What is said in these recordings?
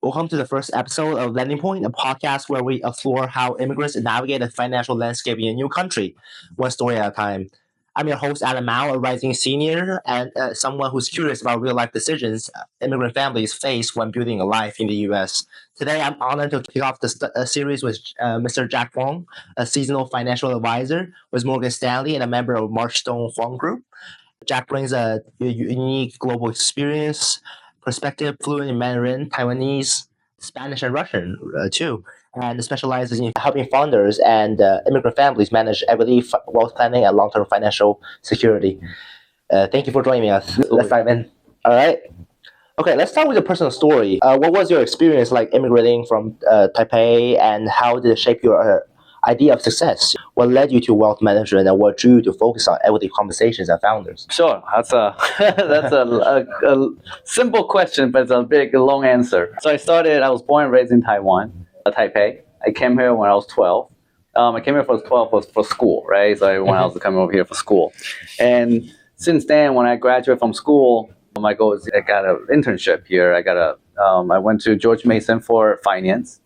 Welcome to the first episode of Landing Point, a podcast where we explore how immigrants navigate the financial landscape in a new country, one story at a time. I'm your host, Adam Mao, a rising senior and someone who's curious about real-life decisions immigrant families face when building a life in the U.S. Today, I'm honored to kick off the series with Mr. Jack Huang, a seasonal financial advisor with Morgan Stanley and a member of Marchstone Huang Group. Jack brings a unique global experience, perspective, fluent in Mandarin, Taiwanese, Spanish, and Russian too, and specializes in helping founders and immigrant families manage equity, wealth planning, and long-term financial security. Thank you for joining us. Let's dive in. All right. Okay, let's start with your personal story. What was your experience like immigrating from Taipei, and how did it shape your idea of success? What led you to wealth management, and what drew you to focus on equity conversations and founders? Sure, that's a simple question, but it's a big, long answer. So I was born and raised in Taiwan, Taipei. I came here when I was 12. I came here for 12 for school, right? So everyone else was coming over here for school. And since then, when I graduated from school, my goal is I got an internship here. I went to George Mason for finance.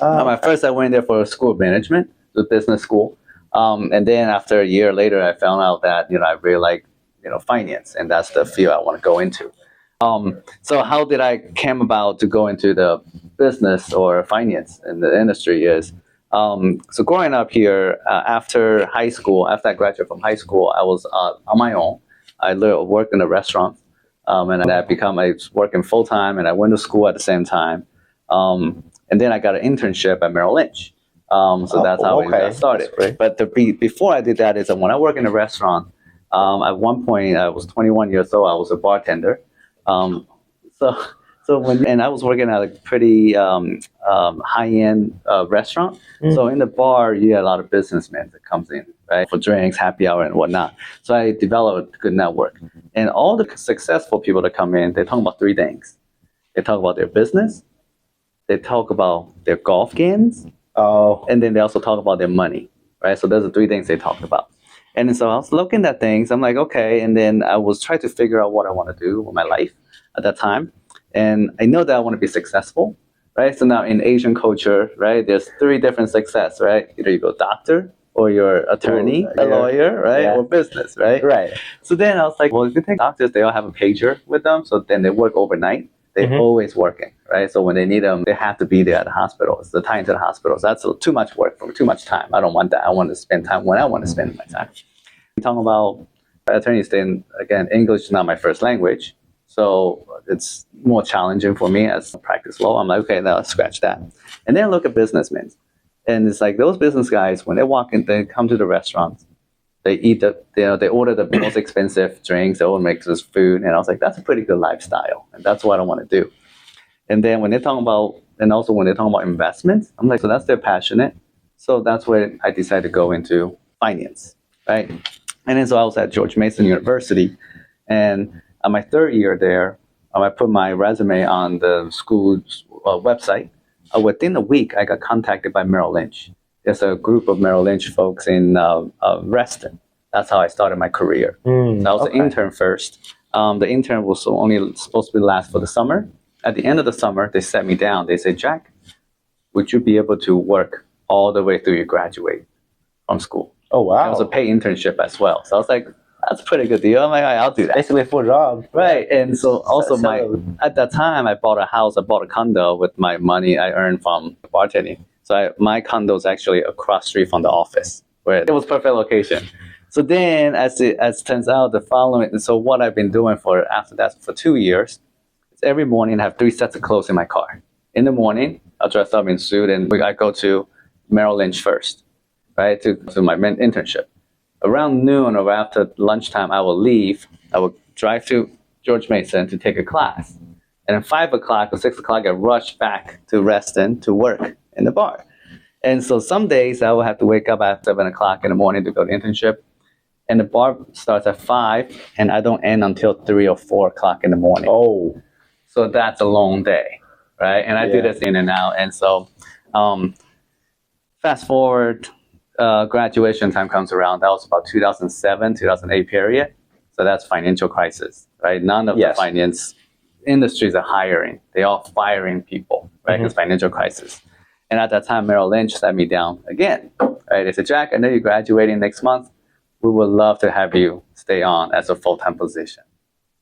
At first, I went there for school of management, the business school. And then after a year later, I found out that, I really like, finance, and that's the field I want to go into. So how did I came about to go into the business or finance in the industry is, so growing up here, after I graduated from high school, I was on my own. I worked in a restaurant, and I was working full time, and I went to school at the same time. And then I got an internship at Merrill Lynch. So that's how I got started. But before I did that is that when I work in a restaurant, at one point I was 21 years old. I was a bartender. And I was working at a pretty high-end restaurant. So in the bar, you had a lot of businessmen that comes in, right, for drinks, happy hour, and whatnot. So I developed a good network. And all the successful people that come in, they talk about three things. They talk about their business. They talk about their golf games. And then they also talk about their money, right? So those are three things they talked about. And then so I was looking at things. I'm like, okay. And then I was trying to figure out what I want to do with my life at that time. And I know that I want to be successful, right? So now in Asian culture, right, there's three different success, right? Either you go doctor, or you're attorney, a lawyer, right? Or business, right? Right. So then I was like, well, if you take doctors, they all have a pager with them. So then they work overnight. They're always working, right? So when they need them, they have to be there at the hospitals, the time to the hospitals. That's too much work for me, too much time. I don't want that. I want to spend time when I want to spend my time. Talking about attorneys, then again, English is not my first language. So it's more challenging for me as I practice law. I'm like, okay, now let's scratch that. And then look at businessmen. And it's like those business guys, when they walk in, they come to the restaurants. They they order the most expensive drinks. They all make this food, and I was like, that's a pretty good lifestyle, and that's what I want to do. And then when they're talking about, and also when they're talking about investments, I'm like, so that's their passionate. So that's where I decided to go into finance, right? And then so I was at George Mason University, and on my third year there, I put my resume on the school's website. Within a week, I got contacted by Merrill Lynch. There's a group of Merrill Lynch folks in Reston. That's how I started my career. So I was an intern first. The intern was only supposed to last for the summer. At the end of the summer, they set me down. They said, Jack, would you be able to work all the way through you graduate from school? Oh, wow. It was a paid internship as well. So I was like, that's a pretty good deal. I'm like, all right, I'll do that. Basically a full job. Right. And so also at that time, I bought a house. I bought a condo with my money I earned from bartending. So my condo is actually across the street from the office, where it was perfect location. So then, as it turns out, so what I've been doing after that for 2 years, is every morning I have 3 sets of clothes in my car. In the morning, I'll dress up in suit, and I go to Merrill Lynch first, right, to my internship. Around noon or after lunchtime, I will leave. I will drive to George Mason to take a class. And at 5 o'clock or 6 o'clock, I rush back to Reston to work in the bar. And so some days I will have to wake up at 7 o'clock in the morning to go to internship. And the bar starts at 5, and I don't end until 3 or 4 o'clock in the morning. Oh. So that's a long day, right? And I do this in and out. And so fast forward, graduation time comes around. That was about 2007, 2008 period. So that's financial crisis, right? None of the finance industries are hiring. They're all firing people. right? Because financial crisis. And at that time, Merrill Lynch sat me down again, right? They said, Jack, I know you're graduating next month. We would love to have you stay on as a full-time position.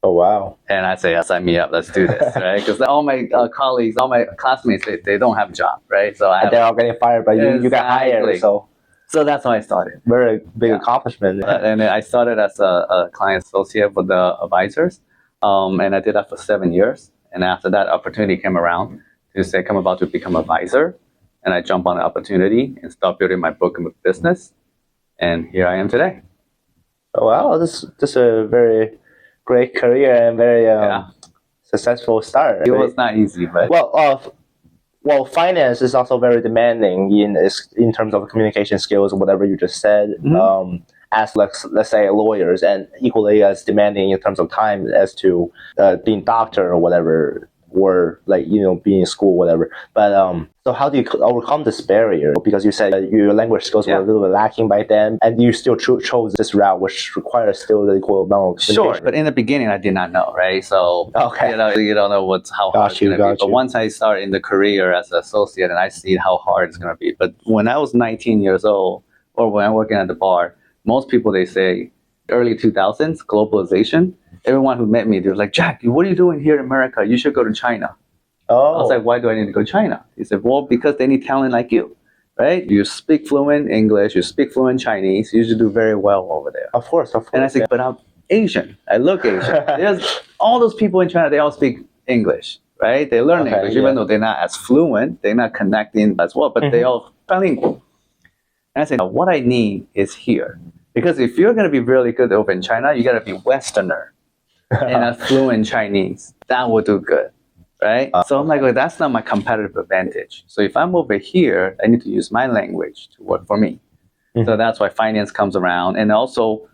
Oh, wow. And I say, yeah, sign me up. Let's do this, right? Because all my colleagues, all my classmates, they don't have a job, right? So they're all getting fired, but you got hired. So that's how I started. Very big accomplishment. And I started as a client associate with the advisors. And I did that for 7 years. And after that opportunity came around to say, come about to become an advisor. And I jumped on the opportunity and start building my book of business. And here I am today. Oh, wow. This is a very great career and very successful start. It was not easy, but well, finance is also very demanding in terms of communication skills, whatever you just said. As let's say lawyers, and equally as demanding in terms of time as to being doctor or whatever, or being in school, whatever. But so how do you overcome this barrier? Because you said your language skills were a little bit lacking by then, and you still chose this route, which requires still the equal amount of sure. But in the beginning, I did not know, right? So you don't know how hard it's going to be. But once I started in the career as an associate, and I see how hard it's going to be. But when I was 19 years old, or when I'm working at the bar, most people, they say early 2000s, globalization. Everyone who met me, they were like, Jack, what are you doing here in America? You should go to China. Oh. I was like, why do I need to go to China? He said, well, because they need talent like you, right? You speak fluent English, you speak fluent Chinese, you should do very well over there. Of course. And I said, but I'm Asian. I look Asian. There's all those people in China, they all speak English, right? They learn English, even though they're not as fluent, they're not connecting as well, but they all bilingual. And I said, what I need is here. Because if you're going to be really good over in China, you got to be Westerner and a fluent Chinese. That will do good, right? So I'm like, well, that's not my competitive advantage. So if I'm over here, I need to use my language to work for me. So that's why finance comes around. And also,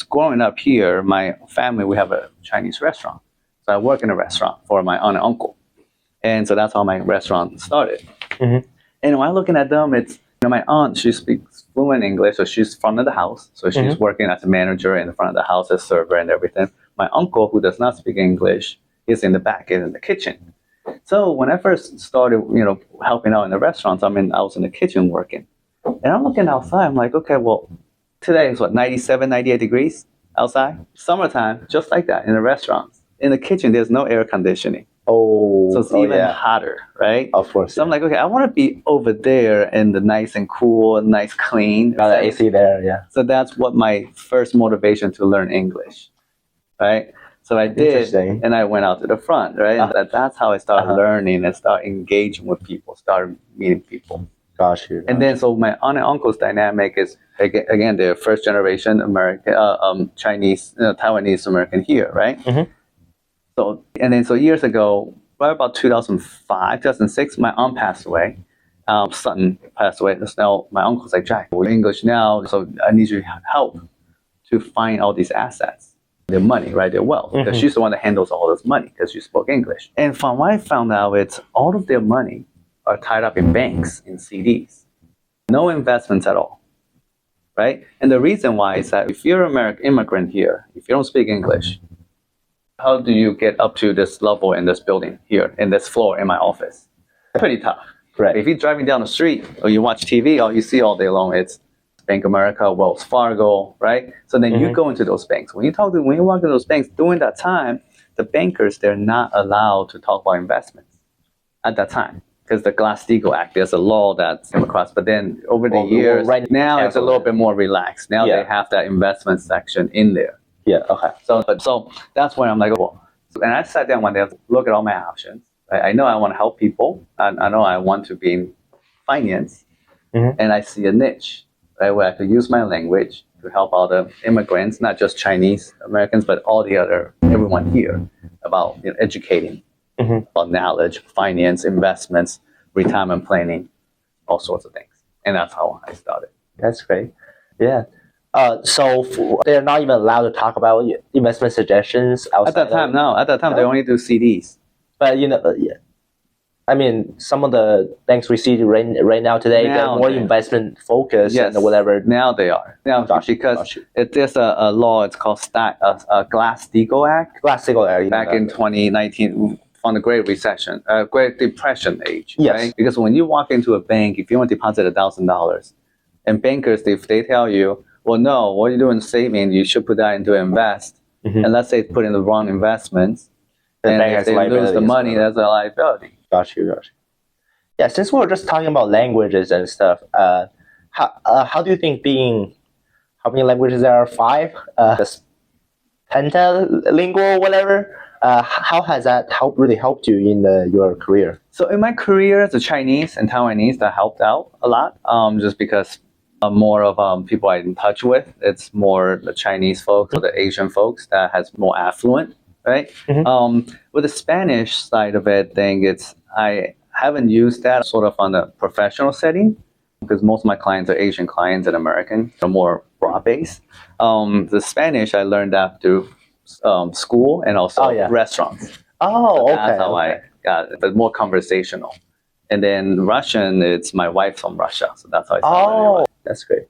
growing up here, my family, we have a Chinese restaurant. So I work in a restaurant for my aunt and uncle. And so that's how my restaurant started. And when I'm looking at them, it's, my aunt, she speaks fluent English, so she's front of the house. So she's working as a manager in the front of the house, as server and everything. My uncle, who does not speak English, is in the back, is in the kitchen. So when I first started, helping out in the restaurants, I was in the kitchen working. And I'm looking outside, I'm like, okay, well, today is 97, 98 degrees outside? Summertime, just like that, in the restaurants. In the kitchen, there's no air conditioning. Oh, so it's even hotter, right? Of course. So I'm like, okay, I want to be over there in the nice and cool, nice, clean. Got the AC there, yeah. So that's what my first motivation to learn English, right? So I did, and I went out to the front, right? And that's how I started learning and started engaging with people, started meeting people. Got you. And then, so my aunt and uncle's dynamic is, again, they're first generation American, Chinese, Taiwanese American here, right? So years ago, right about 2005, 2006, my aunt passed away. Son passed away. So my uncle's like, Jack, we're English now, so I need your help to find all these assets, their money, right, their wealth, because she's the one that handles all this money because she spoke English. And from what I found out, it's all of their money are tied up in banks, in CDs. No investments at all, right? And the reason why is that if you're an American immigrant here, if you don't speak English, how do you get up to this level in this building here, in this floor in my office? Pretty tough. Right. If you're driving down the street or you watch TV, all you see all day long, it's Bank of America, Wells Fargo, right? So then you go into those banks. When you walk into those banks, during that time, the bankers, they're not allowed to talk about investments at that time. Because the Glass-Steagall Act, there's a law that's come across. But then over the years, now it's a little bit more relaxed. Now they have that investment section in there. Yeah, okay. So that's when I'm like, well, and I sat down one day to look at all my options. I know I want to help people. I know I want to be in finance. And I see a niche, right, where I could use my language to help all the immigrants, not just Chinese Americans, but everyone here about educating. About knowledge, finance, investments, retirement planning, all sorts of things. And that's how I started. That's great. Yeah. So they're not even allowed to talk about investment suggestions outside. At that time, no. At that time, they only do CDs. But I mean, some of the banks we see right now today, they're more investment focused and whatever. Now they are. Because there's a law. It's called Glass-Steagall Act. Glass-Steagall Act. Back in 2019. from the Great Recession, Great Depression age, Yes. right? Because when you walk into a bank, if you want to deposit $1,000, and bankers, if they tell you, well, no, what you're doing is saving, you should put that into invest, and let's say put in the wrong investments, and if they lose the money, that's a liability. Got you. Yeah, since we were just talking about languages and stuff, how do you think how many languages there are? 5? Pentalingual, whatever. How has that really helped you in your career? So in my career, the Chinese and Taiwanese, that helped out a lot, just because more of people I'm in touch with. It's more the Chinese folks or the Asian folks that has more affluent, right? With the Spanish side of it, I haven't used that sort of on a professional setting because most of my clients are Asian clients and American, they're more broad-based. The Spanish, I learned that through school and also restaurants. Oh, so that's how I got it, but more conversational. And then Russian, it's my wife from Russia, so that's how I started. That's great.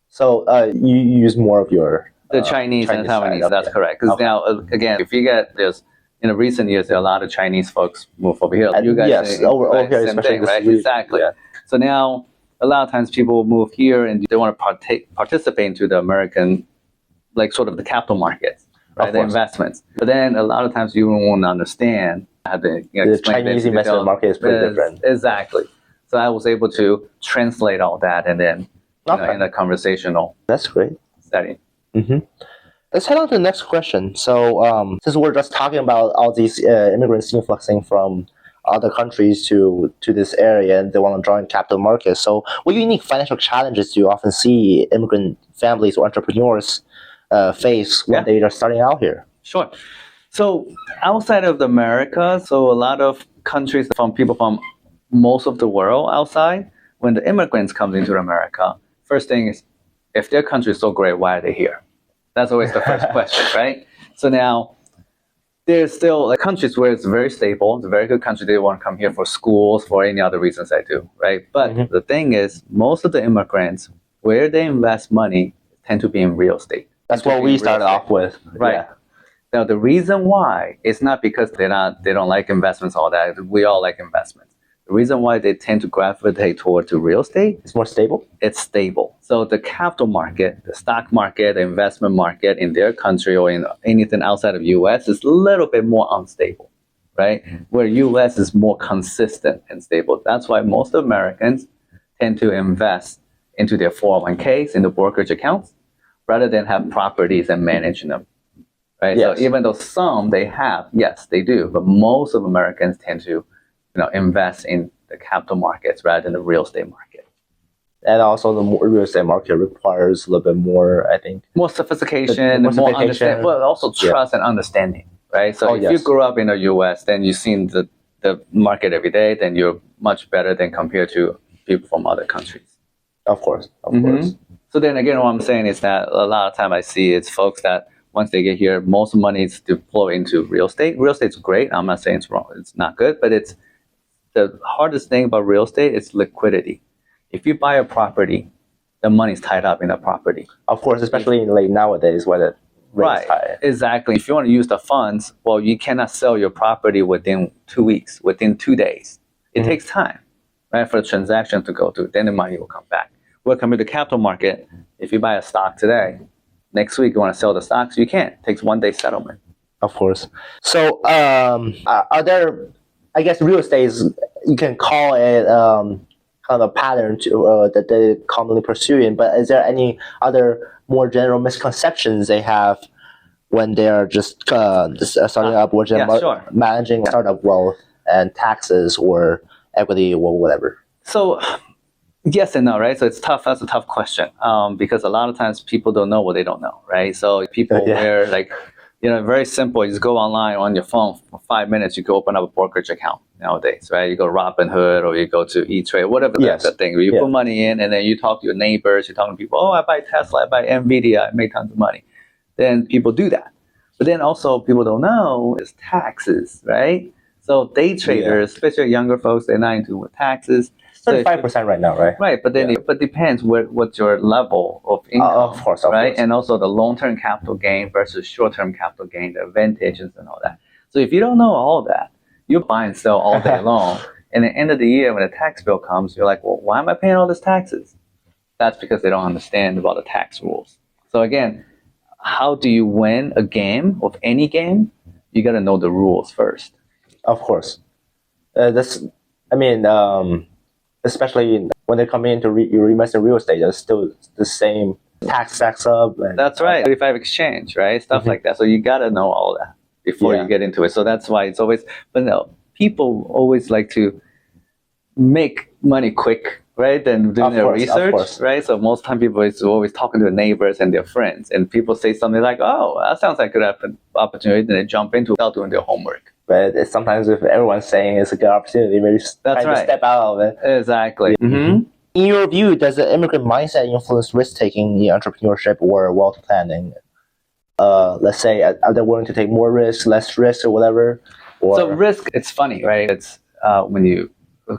So you use more of your the Chinese and Taiwanese. That's correct. Because now, again, if you get this, in recent years, there are a lot of Chinese folks move over here. You guys, over here, especially right? Exactly. Yeah. So now, a lot of times people move here and they want to participate into the American, like sort of the capital markets, right? The investments. But then a lot of times you won't understand how the Chinese investment market is pretty different. Exactly. So I was able to translate all that and then in a conversational That's great setting. Let's head on to the next question. So since we're just talking about all these immigrants influxing from other countries to this area and they want to join capital markets, so what unique financial challenges do you often see immigrant families or entrepreneurs face when they are starting out here? Sure. So outside of America, so a lot of countries from people from most of the world outside, when the immigrants come into America, first thing is, if their country is so great, why are they here? That's always the first question, right? So now, there's still countries where it's very stable. It's a very good country. They want to come here for schools, for any other reasons I do, right? But the thing is, most of the immigrants, where they invest money, tend to be in real estate. That's what we started off with. Right. Yeah. Now, the reason why is not because they don't like investments, all that. We all like investments. The reason why they tend to gravitate toward to real estate, it's more stable. It's stable. So the capital market, the stock market, the investment market in their country or in anything outside of U.S. is a little bit more unstable, right? Where U.S. is more consistent and stable. That's why most Americans tend to invest into their 401ks, in the brokerage accounts, rather than have properties and manage them. Right? Yes. So even though some they have, yes, they do, but most of Americans tend to invest in the capital markets rather than the real estate market. And also the real estate market requires a little bit more, I think. More sophistication, more understanding, but also trust and understanding, right? So if you grew up in the U.S., then you've seen the market every day, then you're much better than compared to people from other countries. Of course, of course. So then again, what I'm saying is that a lot of time I see it's folks that once they get here, most money is deployed into real estate. Real estate's great. I'm not saying it's wrong. It's not good, but it's the hardest thing about real estate is liquidity. If you buy a property, the money's tied up in the property. Of course, especially nowadays where the rate's high. Exactly. If you want to use the funds, well, you cannot sell your property within 2 weeks, within 2 days. It takes time, right, for the transaction to go through. Then the money will come back. Welcome to the capital market. If you buy a stock today, next week you want to sell the stocks, you can't. It takes 1 day settlement. Of course. So are there, I guess real estate is, you can call it kind of a pattern that they're commonly pursuing, but is there any other more general misconceptions they have when they're just starting up or managing startup wealth and taxes or equity or whatever? So yes and no, right? So it's tough. That's a tough question because a lot of times people don't know what they don't know, right? So people where very simple. You just go online on your phone for 5 minutes. You can open up a brokerage account nowadays, right? You go Robinhood or you go to E-Trade, whatever the thing. Where you put money in and then you talk to your neighbors. You're talking to people. Oh, I buy Tesla. I buy Nvidia. I make tons of money. Then people do that. But then also people don't know is taxes, right? So day traders, especially younger folks, they're not into taxes. 35% right now, right? Right, but then it depends what's your level of income, of course. And also the long-term capital gain versus short-term capital gain, the advantages and all that. So if you don't know all that, You buy and sell all day long. And at the end of the year, when the tax bill comes, you're like, well, why am I paying all these taxes? That's because they don't understand about the tax rules. So again, how do you win a game of any game? You got to know the rules first. Of course. Especially when they come in to invest in real estate, there's still the same tax stacks up. And, that's right. 35 exchange, right? Stuff like that. So you got to know all that before you get into it. So that's why it's always, but no, people always like to make money quick, right? Than doing their research, right? So most time people is always talking to their neighbors and their friends, and people say something like, "Oh, that sounds like a good opportunity," then they jump into it without doing their homework. But sometimes if everyone's saying it's a good opportunity, maybe try to step out of it. Exactly. Mm-hmm. In your view, does the immigrant mindset influence risk-taking in entrepreneurship or wealth planning? Let's say, are they willing to take more risk, less risk, or whatever? So risk, it's funny, right? It's when you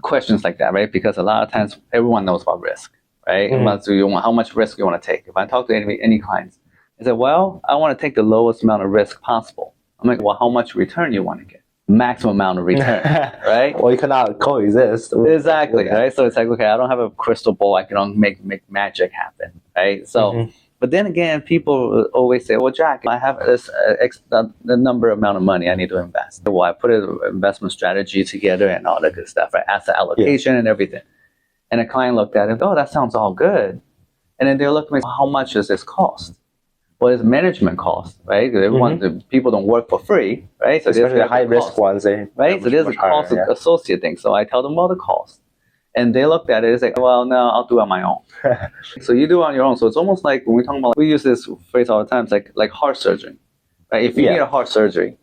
questions like that, right? Because a lot of times everyone knows about risk, right? Mm-hmm. How much risk you want to take? If I talk to any clients, they say, well, I want to take the lowest amount of risk possible. I'm like, well, how much return you want to get? Maximum amount of return, right? Well, you cannot coexist. Exactly, right? So it's like, okay, I don't have a crystal ball. I can make magic happen, right? So, but then again, people always say, well, Jack, I have this the number amount of money I need to invest. Well, I put an investment strategy together and all that good stuff, right? Asset allocation and everything. And a client looked at it, oh, that sounds all good. And then they look at me, how much does this cost? What is management cost, right? People don't work for free, right? So especially the high risk ones, right? So there's a cost associated thing. So I tell them all the cost, and they looked at it. It's like, well, no, I'll do it on my own. So you do it on your own. So it's almost like when we talk about, we use this phrase all the time. It's like heart surgery, right? If you need a heart surgery,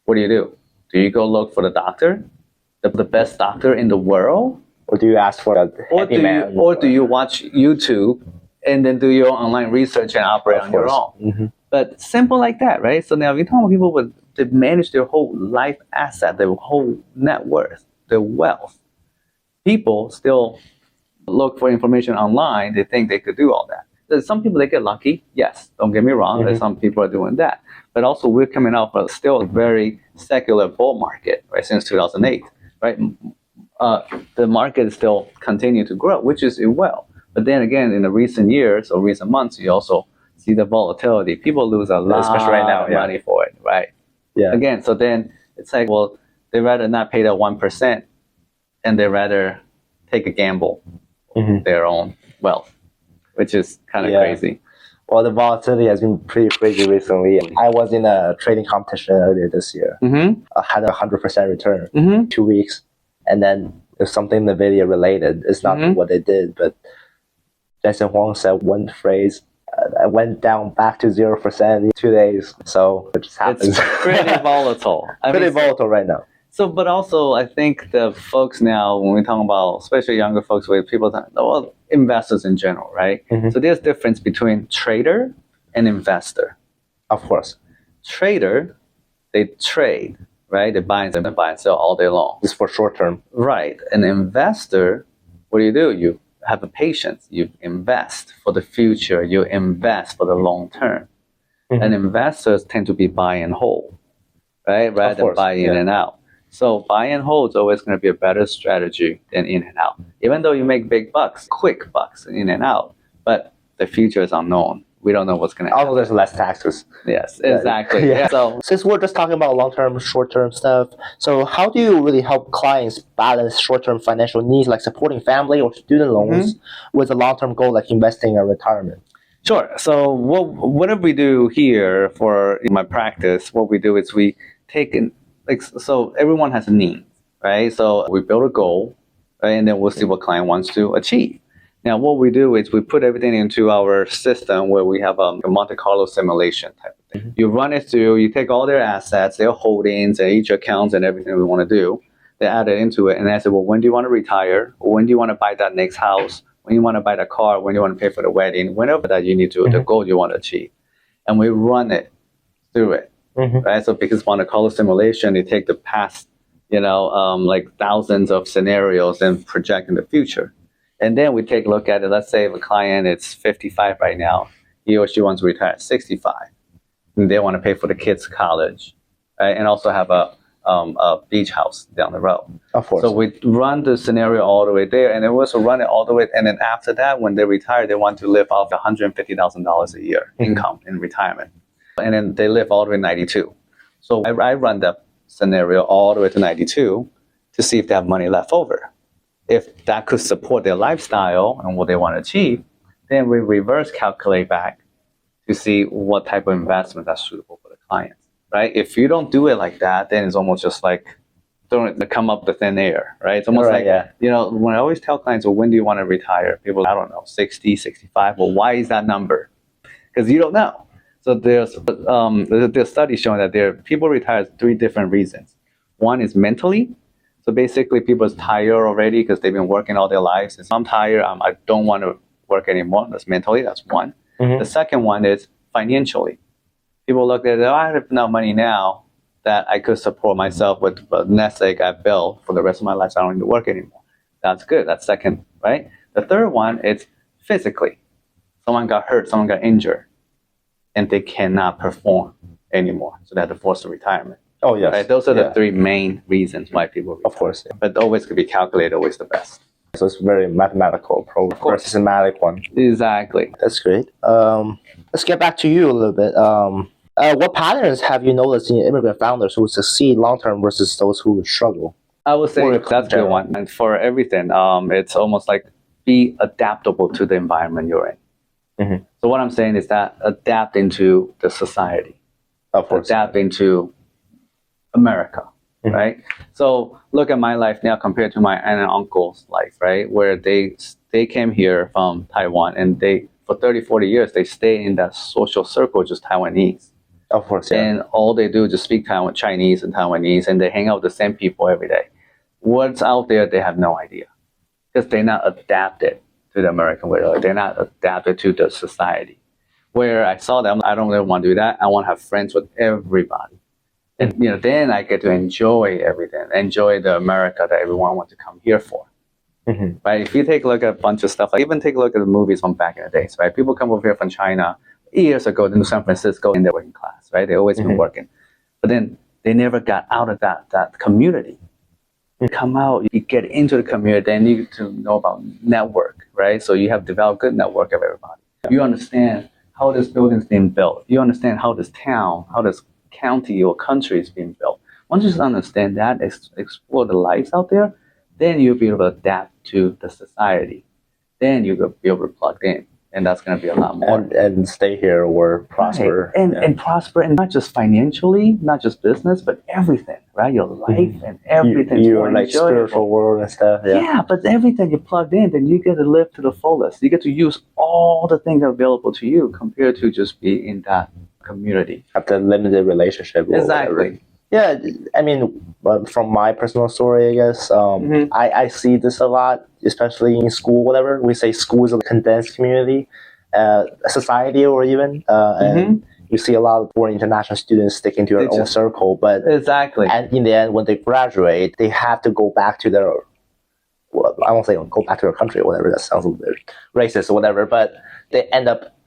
what do? Do you go look for the doctor, the best doctor in the world, or do you ask for a handyman? Or do you watch YouTube and then do your online research and operate on your own? Mm-hmm. But simple like that, right? So now if you're talking about people to manage their whole life asset, their whole net worth, their wealth, people still look for information online. They think they could do all that. There's some people, they get lucky. Yes, don't get me wrong. There's some people are doing that. But also we're coming out of still a very secular bull market, right? Since 2008, right? The market is still continue to grow, which is well. But then again, in the recent years or recent months, you also see the volatility. People lose a lot of money for it, right? Yeah. Again, so then it's like, well, they rather not pay that 1%, and they rather take a gamble their own wealth, which is kind of crazy. Well, the volatility has been pretty crazy recently. I was in a trading competition earlier this year. I had a 100% return 2 weeks, and then there's something NVIDIA related. It's not what they did, but Jack Huang said one phrase, I went down back to 0% in 2 days. So it just happens. It's pretty volatile. Volatile right now. So, but also I think the folks now, when we talk about, especially younger folks, where people talk, well, investors in general, right? So there's difference between trader and investor. Of course. Trader, they trade, right? They buy and sell all day long. It's for short term. Right. An investor, what do? You have a patience. You invest for the future. You invest for the long term. And investors tend to be buy and hold, right? Rather than buy in and out. So buy and hold is always going to be a better strategy than in and out. Even though you make big bucks, quick bucks in and out, but the future is unknown. We don't know what's going to happen. Although there's less taxes. Yes, exactly. So since we're just talking about long-term, short-term stuff, so how do you really help clients balance short-term financial needs like supporting family or student loans with a long-term goal like investing or retirement? Sure. So whatever we do here in my practice, what we do is we take in, so everyone has a need, right? So we build a goal, right? And then we'll see what client wants to achieve. Now, what we do is we put everything into our system where we have a Monte Carlo simulation type of thing. You run it through, you take all their assets, their holdings, and each accounts and everything we want to do. They add it into it, and I say, well, when do you want to retire? Or when do you want to buy that next house? When you want to buy the car? When you want to pay for the wedding? Whenever that you need to, the goal you want to achieve. And we run it through it. Right? So because Monte Carlo simulation, you take the past, like thousands of scenarios and project in the future. And then we take a look at it. Let's say if a client is 55 right now, he or she wants to retire at 65. And they want to pay for the kids' college, right? And also have a a beach house down the road. Of course. So we run the scenario all the way there, and then we also run it all the way. And then after that, when they retire, they want to live off $150,000 a year income in retirement, and then they live all the way to 92. So I run that scenario all the way to 92 to see if they have money left over. If that could support their lifestyle and what they want to achieve, then we reverse calculate back to see what type of investment that's suitable for the clients, right? If you don't do it like that, then it's almost just like don't come up with thin air, right? It's almost like, when I always tell clients, well, when do you want to retire? People, I don't know, 60, 65. Well, why is that number? Because you don't know. So there's studies showing that people retire for 3 different reasons. One is mentally. So basically, people are tired already because they've been working all their lives. And so I'm tired. I don't want to work anymore. That's mentally. That's one. The second one is financially. People look at it, I have enough money now that I could support myself with the nest egg I built for the rest of my life. So I don't need to work anymore. That's good. That's second, right? The third one is physically. Someone got hurt. Someone got injured. And they cannot perform anymore. So they have to force a retirement. Oh, yes. Right? Those are the 3 main reasons why people retire. Of course. Yeah. But always could be calculated, always the best. So it's very mathematical approach versus systematic one. Exactly. That's great. Let's get back to you a little bit. What patterns have you noticed in immigrant founders who succeed long-term versus those who struggle? I would say that's a good one. And for everything, it's almost like be adaptable to the environment you're in. So what I'm saying is that adapt into the society. Of course. Adapt into America, right? So look at my life now compared to my aunt and uncle's life, right? Where they came here from Taiwan, and for 30, 40 years, they stay in that social circle, just Taiwanese. Of course, yeah. And all they do is just speak Chinese and Taiwanese, and they hang out with the same people every day. What's out there, they have no idea. Because they're not adapted to the American way. They're not adapted to the society. Where I saw them, I don't really want to do that. I want to have friends with everybody. And then I get to enjoy everything, enjoy the America that everyone wants to come here for. Right? If you take a look at a bunch of stuff, like even take a look at the movies from back in the days, right? People come over here from China years ago to San Francisco in their working class, right? They always been working. But then they never got out of that community. You come out, you get into the community, then you need to know about network, right? So you have developed good network of everybody. You understand how this building's being built. You understand how this town, how this county or country is being built. Once you just understand that, explore the lives out there, then you'll be able to adapt to the society. Then you'll be able to plug in. And that's going to be a lot more. And stay here or prosper. Right. And prosper, and not just financially, not just business, but everything, right? Your life and everything. Your like spiritual world and stuff. Yeah, but everything you plugged in, then you get to live to the fullest. You get to use all the things that are available to you compared to just be in that community. Have the limited relationship. Exactly. Yeah, I mean, from my personal story, I guess, I see this a lot, especially in school, whatever. We say school is a condensed community, a society, or even, and you see a lot of foreign international students sticking to their own circle, but and in the end, when they graduate, they have to go back to their, well, I won't say go back to their country or whatever, that sounds a little bit racist or whatever, but they end up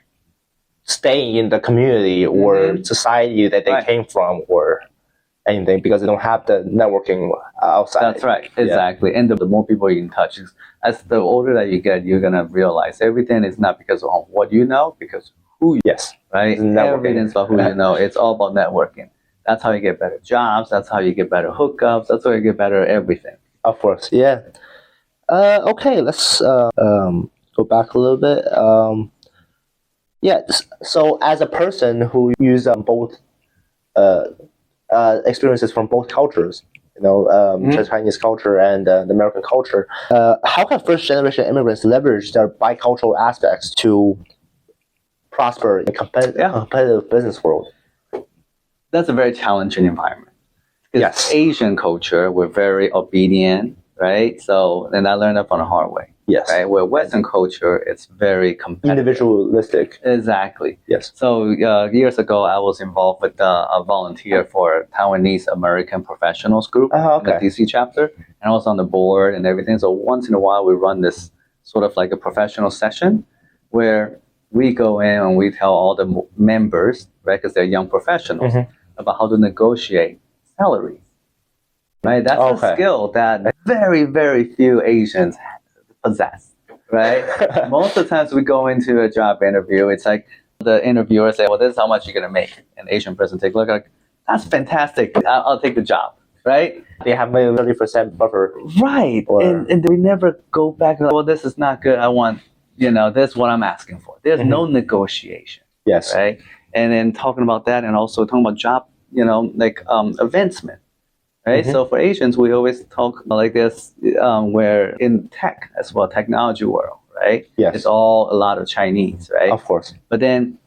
staying in the community or society that they came from, or anything, because they don't have the networking outside. That's right, exactly. And the more people you're in touch, as the older that you get, you're gonna realize everything is not because of what you know, because who you know, right? Everything's about who you know. It's all about networking. That's how you get better jobs. That's how you get better hookups. That's how you get better everything. Of course, yeah. Okay, let's go back a little bit. So as a person who uses both experiences from both cultures, Chinese culture and the American culture. How can first-generation immigrants leverage their bicultural aspects to prosper in a competitive business world? That's a very challenging environment. Yes. Asian culture, we're very obedient, right? So, and I learned that from the hard way. Yes. Right? Where Western culture, it's very competitive. Individualistic. Exactly. Yes. So years ago, I was involved with a volunteer for Taiwanese American Professionals Group in the DC chapter. And I was on the board and everything. So once in a while, we run this sort of like a professional session where we go in and we tell all the members, right, because they're young professionals, about how to negotiate salaries. right? That's a Okay. skill that very, very few Asians possess, right? Most of the times we go into a job interview, it's like the interviewer say, well, this is how much you're going to make. An Asian person take a look like, that's fantastic. I'll take the job, right? They have maybe 30% buffer. Right. Or- And we never go back and like, well, this is not good. I want, this is what I'm asking for. There's no negotiation, Yes. right? And then talking about that and also talking about job, advancement, right? So for Asians, we always talk like this, where in tech as well, technology world, right? Yes. It's all a lot of Chinese, right? Of course. But then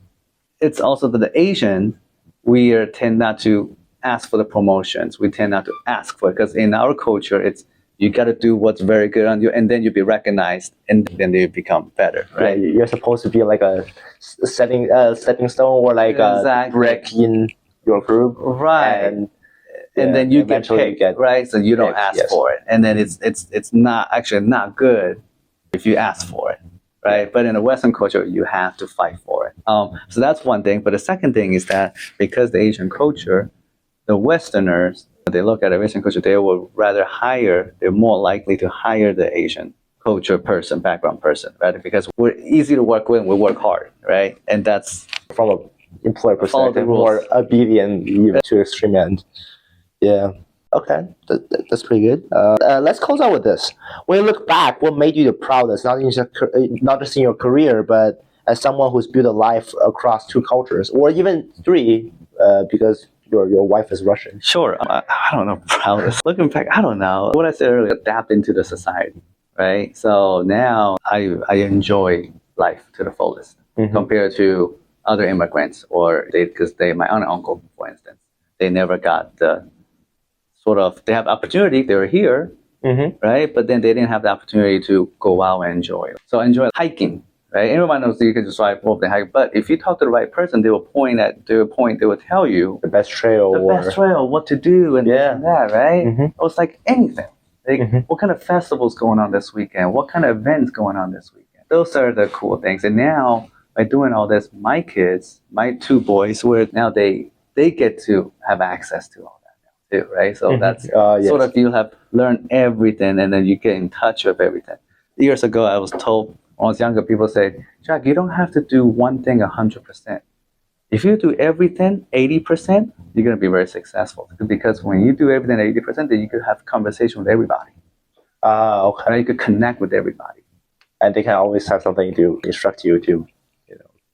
it's also that the Asian, we tend not to ask for the promotions. We tend not to ask for it because in our culture, it's you got to do what's very good on you, and then you be recognized, and then they become better, right? Yeah, you're supposed to be like a stepping stone or like a brick in your group, right? And then you get picked, right? So you don't ask for it, and then it's not actually not good if you ask for it, right? But in a Western culture, you have to fight for it. So that's one thing. But the second thing is that because the Asian culture, the Westerners, they look at the Asian culture, they will rather they're more likely to hire the Asian culture person, background person, right? Because we're easy to work with and we work hard, right? And that's from an employer perspective, more obedient even to extreme end. Yeah. Okay, that's pretty good. Let's close out with this. When you look back, what made you the proudest, not just in your career, but as someone who's built a life across two cultures, or even three, because your wife is Russian? Sure. I don't know, proudest. Looking back, I don't know. What I said earlier, adapt into the society, right? So now I enjoy life to the fullest compared to other immigrants, because my aunt and uncle, for instance, they never got the they have opportunity, they were here, right? But then they didn't have the opportunity to go out and enjoy. So enjoy hiking, right? Everyone knows you can just drive over the hike, but if you talk to the right person, they will tell you the best trail, what to do, and this and that, right? It's like anything. Like, what kind of festivals going on this weekend? What kind of events going on this weekend? Those are the cool things. And now, by doing all this, my kids, my two boys, where now they get to have access to all that now too, right? So that's sort of, you have learned everything, and then you get in touch with everything. Years ago, I was told, when I was younger, people say, Jack, you don't have to do one thing 100%. If you do everything 80%, you're going to be very successful. Because when you do everything 80%, then you could have conversation with everybody. Okay. Right? You could connect with everybody. And they can always have something to instruct you to,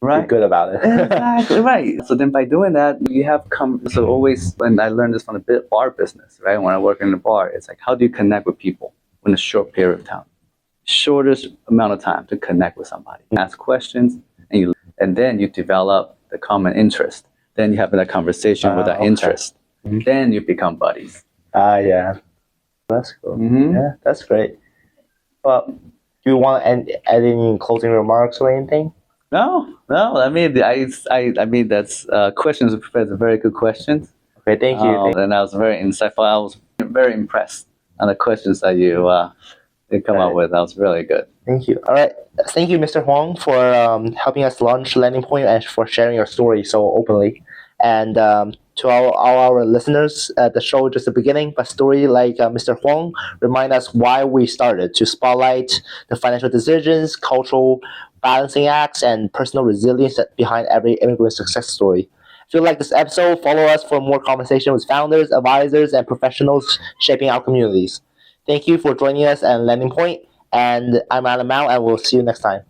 right. be good about it. Exactly, right. So then by doing that, you have always, and I learned this from the bar business, right? When I work in the bar, it's like, how do you connect with people in a short period of time? Shortest amount of time to connect with somebody. Ask questions, and then you develop the common interest. Then you have that conversation with that interest. Then you become buddies. Yeah. That's cool. Yeah, that's great. Well, do you want to add any closing remarks or anything? No. I mean, I mean that's questions. That's a very good questions. Okay, thank you. And I was very insightful. I was very impressed on the questions that you come up with. That was really good. Thank you. All right. Thank you, Mr. Huang, for helping us launch Landing Point and for sharing your story so openly. And to all our listeners, the show is just the beginning, but story like Mr. Huang remind us why we started, to spotlight the financial decisions, cultural balancing acts, and personal resilience behind every immigrant success story. If you like this episode, follow us for more conversation with founders, advisors, and professionals shaping our communities. Thank you for joining us at Landing Point, and I'm Adam Mao, and we'll see you next time.